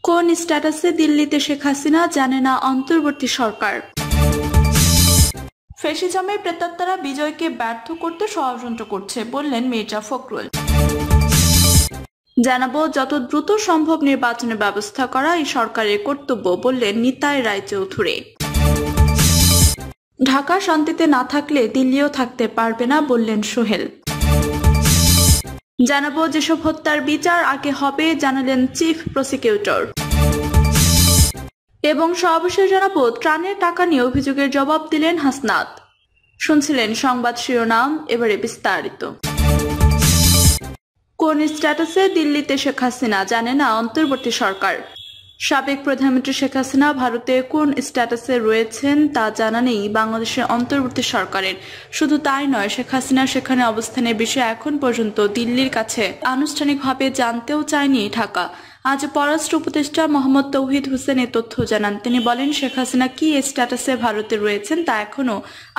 কোন স্ট্যাটাসে দিল্লিতে শেখ হাসিনা জানে না অন্তর্বর্তী সরকার। ফ্যাসিজমের প্রেতাত্মারা বিজয়কে ব্যর্থ করতে ষড়যন্ত্র করছে বললেন মির্জা ফখরুল। জানাবো যত দ্রুত সম্ভব নির্বাচনের ব্যবস্থা করা এই সরকারের কর্তব্য বললেন নিতাই রায়চৌধুরী। ঢাকা শান্তিতে না থাকলে দিল্লিও থাকতে পারবে না বললেন সোহেল। জানাবো যেসব হত্যার বিচার আগে হবে জানালেন চিফ প্রসিকিউটর। এবং সর্বশেষ জানাবো ত্রাণের টাকা নিয়ে অভিযোগের জবাব দিলেন হাসনাত। শুনছিলেন সংবাদ শিরোনাম, এবারে বিস্তারিত। কোন স্ট্যাটাসে দিল্লিতে শেখ হাসিনা জানে না অন্তর্বর্তী সরকার। সাবেক প্রধানমন্ত্রী শেখ হাসিনা ভারতে কোন স্ট্যাটাসে রয়েছেন তা জানা নেই বাংলাদেশের অন্তর্বর্তী সরকারের। শুধু তাই নয়, শেখ হাসিনা সেখানে অবস্থানের বিষয়ে এখন পর্যন্ত দিল্লির কাছে আনুষ্ঠানিকভাবে জানতেও চায়নি ঢাকা। আজ পররাষ্ট্র উপদেষ্টা মোহাম্মদ তৌহিদ হোসেন এ তথ্য জানান। তিনি বলেন, শেখ হাসিনা কি স্ট্যাটাসে ভারতে রয়েছেন তা এখনো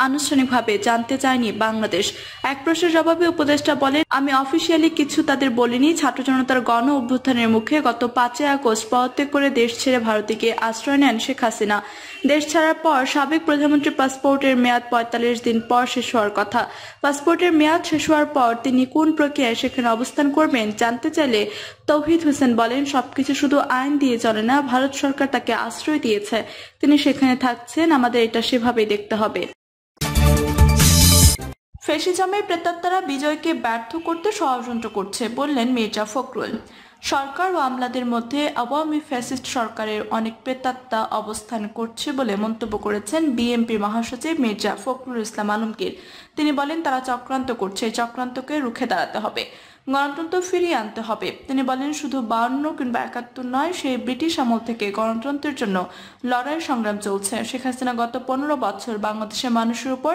আনুষ্ঠানিকভাবে জানতে চায়নি বাংলাদেশ। এক প্রশ্নের জবাবে উপদেষ্টা বলেন, আমি অফিসিয়ালি কিছু তাদের বলিনি। ছাত্র জনতার গণ অভ্যুত্থানের মুখে গত 5 আগস্ট পদত্যাগ করে দেশ ছেড়ে ভারতে গিয়ে আশ্রয় নেন শেখ হাসিনা। দেশ ছাড়ার পর সাবেক প্রধানমন্ত্রীর পাসপোর্টের মেয়াদ 45 দিন পর শেষ হওয়ার কথা। পাসপোর্টের মেয়াদ শেষ হওয়ার পর তিনি কোন প্রক্রিয়ায় সেখানে অবস্থান করবেন জানতে চাইলে তৌহিদ হোসেন বলেন, সবকিছু শুধু আইন দিয়ে চলে না, ভারত সরকার তাকে আশ্রয় দিয়েছে, তিনি সেখানে থাকছেন, আমাদের এটা সেভাবেই দেখতে হবে। ফ্যাসিজমের প্রেতাত্মারা বিজয়কে ব্যর্থ করতে ষড়যন্ত্র করছে বললেন মির্জা ফখরুল। সরকার ও আমলাদের মধ্যে আওয়ামী ফ্যাসিস্ট সরকারের অনেক প্রেতাত্মা অবস্থান করছে বলে মন্তব্য করেছেন বিএনপির মহাসচিব মির্জা ফখরুল ইসলাম আলমগীর। তিনি বলেন, তারা চক্রান্ত করছে, এই চক্রান্তকে রুখে দাঁড়াতে হবে, গণতন্ত্র ফিরিয়ে আনতে হবে। তিনি বলেন, শুধু 52 কিংবা 71 নয়, সেই ব্রিটিশ আমল থেকে গণতন্ত্রের জন্য লড়াই সংগ্রাম চলছে। শেখ হাসিনা গত 15 বছর বাংলাদেশের মানুষের উপর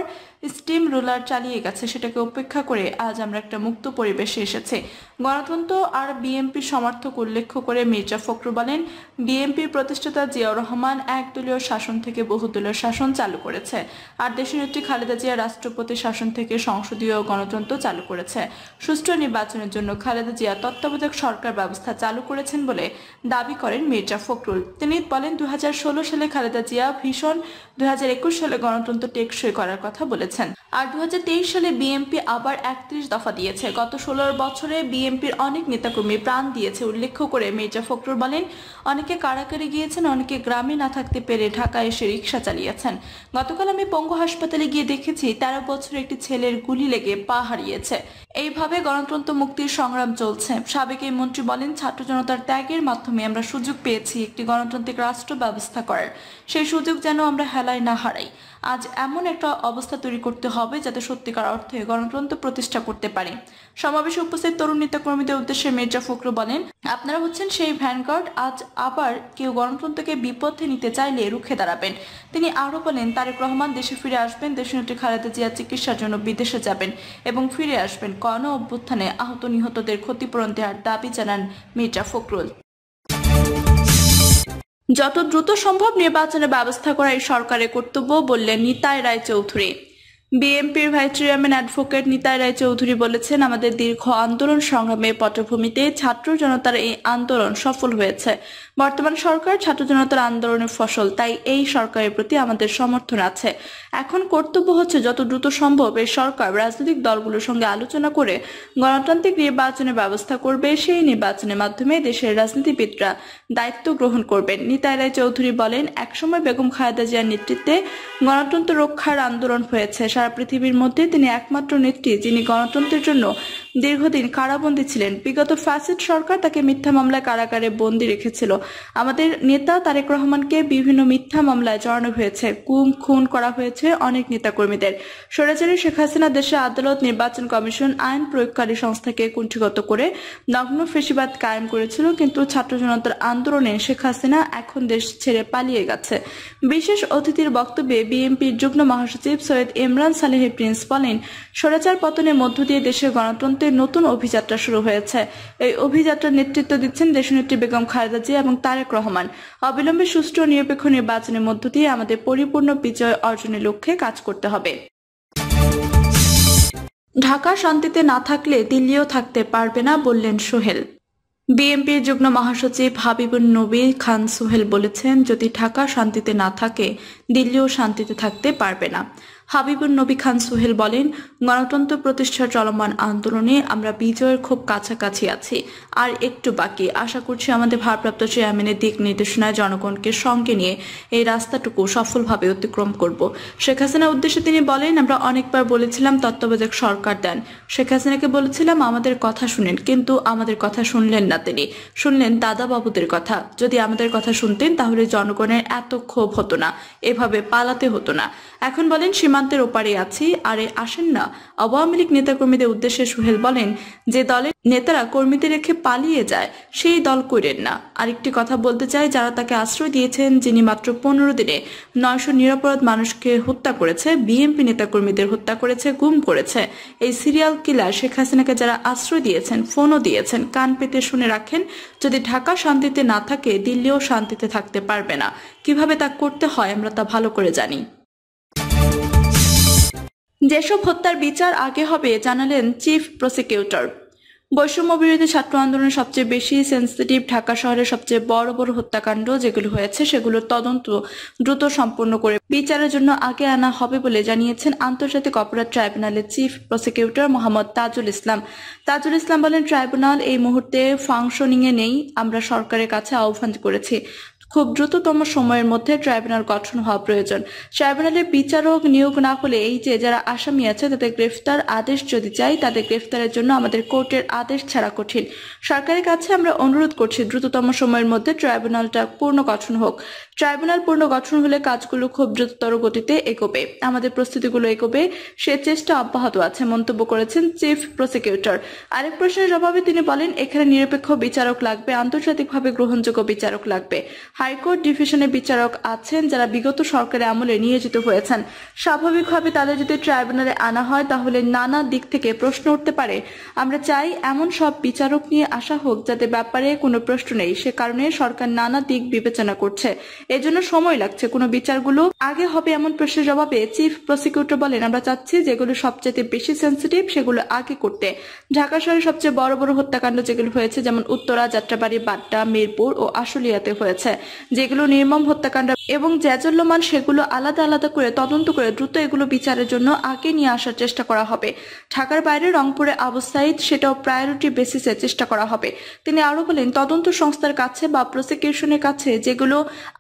স্টিম রুলার চালিয়ে গেছে, সেটাকে উপেক্ষা করে আজ আমরা একটা মুক্ত পরিবেশে এসেছে। গণতন্ত্র আর বিএনপির সমর্থক উল্লেখ করে মির্জা ফখরুল বলেন, বিএনপির প্রতিষ্ঠাতা জিয়াউর রহমান একদলীয় শাসন থেকে বহুদলীয় শাসন চালু করেছে, আর দেশনেত্রী খালেদা জিয়া রাষ্ট্রপতি শাসন থেকে সংসদীয় গণতন্ত্র চালু করেছে। সুষ্ঠু নির্বাচনের জন্য খালেদা জিয়া তত্ত্বাবধায়ক সরকার ব্যবস্থা চালু করেছেন বলে দাবি করেন মির্জা ফখরুল। তিনি বলেন, 2016 সালে খালেদা জিয়া ভীষণ, 2021 সালে গণতন্ত্র টেকসই করার কথা বলেছেন, আর 2023 সালে বিএনপি আবার 31 দফা দিয়েছে। গত 16 বছরে বিএনপির অনেক নেতাকর্মী প্রাণ দিয়েছে উল্লেখ করে মির্জা ফখরুল বলেন, অনেকে কারাগারে গিয়েছেন, অনেকে গ্রামে না থাকতে পেরে ঢাকায় এসে রিক্সা চালিয়েছেন। গতকাল আমি পঙ্গু হাসপাতালে গিয়ে দেখেছি 13 বছরের একটি ছেলের গুলি লেগে পা হারিয়েছে। এইভাবে গণতন্ত্র মুক্তির সংগ্রাম চলছে। সাবেক এই মন্ত্রী বলেন, ছাত্র জনতার ত্যাগের মাধ্যমে আমরা সুযোগ পেয়েছি একটি গণতান্ত্রিক রাষ্ট্র ব্যবস্থা করার, সেই সুযোগ যেন আমরা হেলায় না হারাই। আজ এমন একটা অবস্থা তৈরি করতে হবে যাতে সত্যিকার অর্থে গণতন্ত্র প্রতিষ্ঠা করতে পারে। সমাবেশে উপস্থিত তরুণ নেতাকর্মীদের উদ্দেশ্যে মির্জা ফখরুল বলেন, আপনারা হচ্ছেন সেই ভ্যানগার্ড, আজ আবার কেউ গণতন্ত্রকে বিপথে নিতে চাইলে রুখে দাঁড়াবেন। তিনি আরো বলেন, তারেক রহমান দেশে ফিরে আসবেন, দেশনেত্রী খালেদা জিয়া চিকিৎসার জন্য বিদেশে যাবেন এবং ফিরে আসবেন। গণ অভ্যুত্থানে আহত নিহতদের ক্ষতিপূরণ দেওয়ার দাবি জানান মির্জা ফখরুল। যত দ্রুত সম্ভব নির্বাচনের ব্যবস্থা করা এই সরকারের কর্তব্য বললেন নিতাই রায়চৌধুরী। বিএনপির vice chairman advocate Nitai Roychowdhury বলেছেন, আমাদের দীর্ঘ আন্দোলন সংগ্রামের পটভূমিতে ছাত্র জনতার এই আন্দোলন সফল হয়েছে। বর্তমান সরকার ছাত্র জনতার আন্দোলনের ফসল, তাই এই সরকারের প্রতি আমাদের সমর্থন আছে। এখন কর্তব্য হচ্ছে যত দ্রুত সম্ভব এই সরকার রাজনৈতিক দলগুলোর সঙ্গে আলোচনা করে গণতান্ত্রিক নির্বাচনের ব্যবস্থা করবে। সেই নির্বাচনের মাধ্যমে দেশের রাজনীতিবিদরা দায়িত্ব গ্রহণ করবেন। নিতাই রায়চৌধুরী বলেন, একসময় বেগম খালেদা জিয়ার নেতৃত্বে গণতন্ত্র রক্ষার আন্দোলন হয়েছে। সারা পৃথিবীর মধ্যে তিনি একমাত্র নেত্রী যিনি গণতন্ত্রের জন্য দীর্ঘদিন কারাবন্দী ছিলেন। বিগত ফ্যাসিস্ট সরকার তাকে মিথ্যা মামলায় কারাগারে বন্দী রেখেছিল। আমাদের নেতা তারেক রহমানকে বিভিন্ন মিথ্যা মামলায় জড়ানো হয়েছে, গুম খুন করা হয়েছে অনেক নেতাকর্মীদের। স্বৈরাচারী শেখ হাসিনা দেশে আদালত, নির্বাচন কমিশন, আইন প্রয়োগকারী সংস্থাকে কুণ্ঠিত করে নগ্ন ফ্যাসিবাদ কায়েম করেছিল, কিন্তু ছাত্র জনতার আন্দোলনে শেখ হাসিনা এখন দেশ ছেড়ে পালিয়ে গেছে। বিশেষ অতিথির বক্তব্যে বিএনপির যুগ্ম মহাসচিব সৈয়দ ইমরান সালেহ প্রিন্স বলেন, স্বৈরাচার পতনের মধ্য দিয়ে দেশের গণতন্ত্রের নতুন অভিযাত্রা শুরু হয়েছে। এই অভিযাত্রার নেতৃত্ব দিচ্ছেন দেশনেত্রী বেগম খালেদা জিয়া এবং তারেক রহমান। অবিলম্বে সুষ্ঠু ও নিরপেক্ষ নির্বাচনের মধ্য দিয়ে আমাদের পরিপূর্ণ বিজয় অর্জনের লক্ষ্যে কাজ করতে হবে। ঢাকা শান্তিতে না থাকলে দিল্লিও থাকতে পারবে না বললেন সোহেল। বিএনপির যুগ্ম মহাসচিব হাবিবুন নবী খান সোহেল বলেছেন, যদি ঢাকা শান্তিতে না থাকে দিল্লিও শান্তিতে থাকতে পারবে না। হাবিবুন নবী খান সোহেল বলেন, গণতন্ত্র প্রতিষ্ঠার চলমান আন্দোলনে আমরা বিজয়ের খুব কাছাকাছি আছি, আর একটু বাকি। আশা করছি আমাদের ভারপ্রাপ্ত চেয়ারম্যানের দিক নির্দেশনায় জনগণকে সঙ্গে নিয়ে এই রাস্তাটুকু সফলভাবে অতিক্রম করব। শেখ হাসিনার উদ্দেশ্যে তিনি বলেন, আমরা অনেকবার বলেছিলাম তত্ত্বাবধায়ক সরকার দেন। শেখ হাসিনাকে বলেছিলাম আমাদের কথা শুনেন, কিন্তু আমাদের কথা শুনলেন না। তিনি শুনলেন দাদা বাবুদের কথা। যদি আমাদের কথা শুনতেন তাহলে জনগণের এত ক্ষোভ হতো না, এভাবে পালাতে হতো না। এখন বলেন সীমান্তের ওপারে আছি, আরে আসেন না। আওয়ামী লীগ নেতাকর্মীদের উদ্দেশ্যে সোহেল বলেন, যে দলের নেতারা কর্মীদের রেখে পালিয়ে যায় সেই দল করেন না। আরেকটি কথা বলতে চাই, যারা তাকে আশ্রয় দিয়েছেন, যিনি মাত্র 15 দিনে 900 নিরপরাধ মানুষকে হত্যা করেছে, বিএনপি নেতাকর্মীদের হত্যা করেছে, গুম করেছে, এই সিরিয়াল কিলার শেখ হাসিনাকে যারা আশ্রয় দিয়েছেন, ফোনও দিয়েছেন, কান পেতে শুনে রাখেন। যদি ঢাকা শান্তিতে না থাকে দিল্লিও শান্তিতে থাকতে পারবে না। কিভাবে তা করতে হয় আমরা তা ভালো করে জানি। যেসব হত্যার বিচার আগে হবে জানালেন চিফ প্রসিকিউটর। বৈষম্য বিরোধী ছাত্র আন্দোলনের সবচেয়ে বেশি সেন্সিটিভ ঢাকা শহরের সবচেয়ে বড় বড় হত্যাকাণ্ড যেগুলো হয়েছে সেগুলোর তদন্ত দ্রুত সম্পন্ন করে বিচারের জন্য আগে আনা হবে বলে জানিয়েছেন আন্তর্জাতিক অপরাধ ট্রাইব্যুনালের চিফ প্রসিকিউটর মোহাম্মদ তাজুল ইসলাম। তাজুল ইসলাম বলেন, ট্রাইব্যুনাল এই মুহূর্তে ফাংশনিংয়ে নেই। আমরা সরকারের কাছে আহ্বান করেছি, খুব দ্রুততম সময়ের মধ্যে ট্রাইব্যুনাল গঠন হওয়া প্রয়োজন। ট্রাইব্যুনালের বিচারক নিয়োগ না হলে এই যে যারা আসামি আছে তাদের গ্রেফতার আদেশ যদি চাই, তাদের গ্রেফতারের জন্য আমাদের কোর্টের আদেশ ছাড়া কঠিন। সরকারের কাছে আমরা অনুরোধ করছি দ্রুততম সময়ের মধ্যে ট্রাইব্যুনালটা পূর্ণ গঠন হোক। ট্রাইব্যুনাল পূর্ণ গঠন হলে কাজগুলো খুব দ্রুততর গতিতে এগোবে, আমাদের প্রস্তুতিগুলো এগোবে, সে চেষ্টা অব্যাহত আছে, মন্তব্য করেছেন চিফ প্রসিকিউটর। আরেক প্রশ্নের জবাবে তিনি বলেন, এখানে নিরপেক্ষ বিচারক লাগবে, আন্তর্জাতিকভাবে গ্রহণযোগ্য বিচারক লাগবে। হাইকোর্ট ডিভিশনের বিচারক আছেন যারা বিগত সরকারের আমলে নিয়োজিত হয়েছেন। স্বাভাবিকভাবে তাদের যদি ট্রাইব্যুনালে আনা হয় তাহলে নানা দিক থেকে প্রশ্ন উঠতে পারে। আমরা চাই এমন সব বিচারক নিয়ে আসা হোক যাদের ব্যাপারে কোনো প্রশ্ন নেই। সে কারণে সরকার নানা দিক বিবেচনা করছে, এজন্য সময় লাগছে। কোনো বিচারগুলো আগে হবে এমন প্রশ্নের জবাবে চিফ প্রসিকিউটর বলেন, আমরা চাচ্ছি যেগুলো সবচেয়ে বেশি সেন্সিটিভ সেগুলো আগে করতে। ঢাকা শহরের সবচেয়ে বড় বড় হত্যাকাণ্ড যেগুলো হয়েছে, যেমন উত্তরা, যাত্রাবাড়ি, বাড্ডা, মিরপুর ও আশুলিয়াতে হয়েছে, যেগুলো নির্মম হত্যাকাণ্ড এবং জ্যাজল্যমান, সেগুলো আলাদা আলাদা করে তদন্ত করে দ্রুত এগুলো বিচারের জন্য আগে নিয়ে আসার চেষ্টা করা হবে। ঢাকার বাইরে রংপুরে আবু সাইদ, সেটাও প্রায়োরিটি বেসিসে চেষ্টা করা হবে। তিনি আরো বলেন, তদন্ত সংস্থার কাছে বা প্রসিকিউশনের কাছে যেগুলো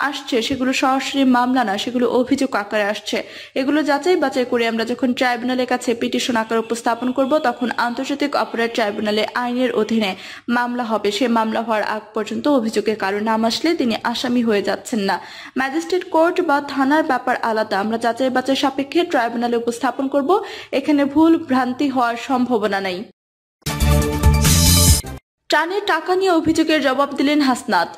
আসছে সেগুলো সরাসরি মামলা না, সেগুলো অভিযোগ আকারে আসছে। এগুলো যাচাই বাছাই করে আমরা যখন ট্রাইব্যুনালের কাছে পিটিশন আকারে উপস্থাপন করব তখন আন্তর্জাতিক অপরাধ ট্রাইব্যুনালে আইনের অধীনে মামলা হবে। সে মামলা হওয়ার আগ পর্যন্ত অভিযোগের কারণ নাম আসলে তিনি আসামি হয়ে যাচ্ছেন না। ম্যাজিস্ট্রেট কোর্ট বা থানার ব্যাপার আলাদা, আমরা যাচাই বাছাই সাপেক্ষে ট্রাইব্যুনালে উপস্থাপন করব, এখানে ভুল ভ্রান্তি হওয়ার সম্ভাবনা নাই। ত্রাণের টাকা নিয়ে অভিযোগের জবাব দিলেন হাসনাত।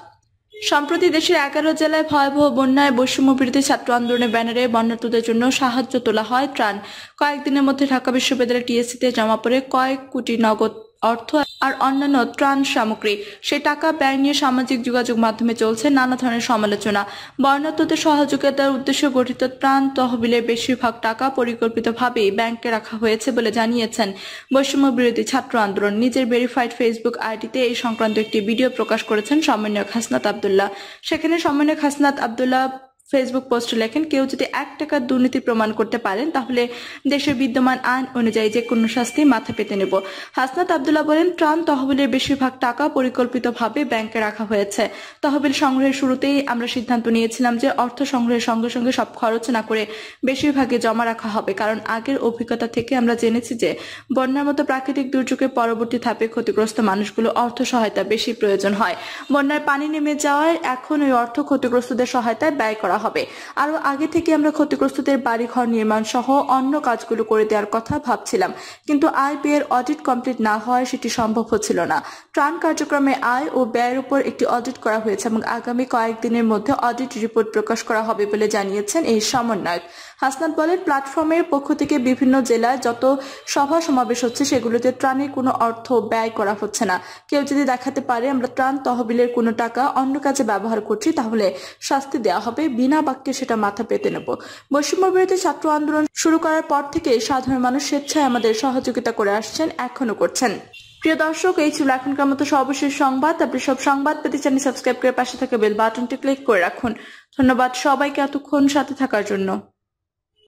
সম্প্রতি দেশের 11 জেলায় ভয়াবহ বন্যায় বৈষম্য বিরোধী ছাত্র আন্দোলনের ব্যানারে বন্যার্তদের জন্য সাহায্য তোলা হয় ত্রাণ। কয়েকদিনের মধ্যে ঢাকা বিশ্ববিদ্যালয়ের টিএসসিতে জমা পড়ে কয়েক কোটি নগদ অর্থ আর অন্যান্য ত্রাণ সামগ্রী। সে টাকা ব্যয় নিয়ে সামাজিক যোগাযোগ মাধ্যমে চলছে নানা ধরনের সমালোচনা। বন্যার্তদের সহযোগিতার উদ্দেশ্যে গঠিত ত্রাণ তহবিলের বেশিরভাগ টাকা পরিকল্পিতভাবে ব্যাংকে রাখা হয়েছে বলে জানিয়েছেন বৈষম্য বিরোধী ছাত্র আন্দোলন। নিজের ভেরিফাইড ফেসবুক আইডিতে এই সংক্রান্ত একটি ভিডিও প্রকাশ করেছেন সমন্বয়ক হাসনাত আব্দুল্লাহ। সেখানে সমন্বয়ক হাসনাত আব্দুল্লাহ ফেসবুক পোস্টে লেখেন, কেউ যদি 1 টাকার দুর্নীতি প্রমাণ করতে পারেন তাহলে দেশের বিদ্যমান আইন অনুযায়ী যে কোনো শাস্তি মাথা পেতে নেব। হাসনাত আব্দুল্লাহ বলেন, ত্রাণ তহবিলের বেশিরভাগ টাকা পরিকল্পিতভাবে ব্যাংকে রাখা হয়েছে। তহবিল সংগ্রহের শুরুতেই আমরা সিদ্ধান্ত নিয়েছিলাম যে অর্থ সংগ্রহের সঙ্গে সঙ্গে সব খরচ না করে বেশিরভাগে জমা রাখা হবে, কারণ আগের অভিজ্ঞতা থেকে আমরা জেনেছি যে বন্যার মতো প্রাকৃতিক দুর্যোগের পরবর্তী ধাপে ক্ষতিগ্রস্ত মানুষগুলো অর্থ সহায়তা বেশি প্রয়োজন হয়। বন্যার পানি নেমে যাওয়ায় এখন ওই অর্থ ক্ষতিগ্রস্তদের সহায়তায় ব্যয় করা হবে। আরো আগে থেকে আমরা ক্ষতিগ্রস্তদের বাড়িঘর নির্মাণ সহ অন্য কাজগুলো করে দেওয়ার কথা ভাবছিলাম, কিন্তু আয় ব্যয়ের অডিট কমপ্লিট না হওয়ায় সেটি সম্ভব হচ্ছিল না। ত্রাণ কার্যক্রমে আয় ও ব্যয়ের উপর একটি অডিট করা হয়েছে এবং আগামী কয়েকদিনের মধ্যে অডিট রিপোর্ট প্রকাশ করা হবে বলে জানিয়েছেন এই সমন্বয়ক। হাসনাত বলেন, প্ল্যাটফর্মের পক্ষ থেকে বিভিন্ন জেলায় যত সভা সমাবেশ হচ্ছে সেগুলোতে ত্রাণের কোনো অর্থ ব্যয় করা হচ্ছে না। কেউ যদি দেখাতে পারে আমরা ত্রাণ তহবিলের কোনো টাকা অন্য কাজে ব্যবহার করছি তাহলে শাস্তি দেওয়া হবে, বিনা বাক্যে সেটা মাথা পেতে নেব। বৈষম্য বিরোধী ছাত্র আন্দোলন শুরু করার পর থেকে সাধারণ মানুষ স্বেচ্ছায় আমাদের সহযোগিতা করে আসছেন, এখনো করছেন। প্রিয় দর্শক, এই ছিল এখনকার মতো সর্বশেষ সংবাদ। আপনি সব সংবাদ পেতে চ্যানেল সাবস্ক্রাইব করে পাশে থাকা বেল বাটনটি ক্লিক করে রাখুন। ধন্যবাদ সবাইকে এতক্ষণ সাথে থাকার জন্য।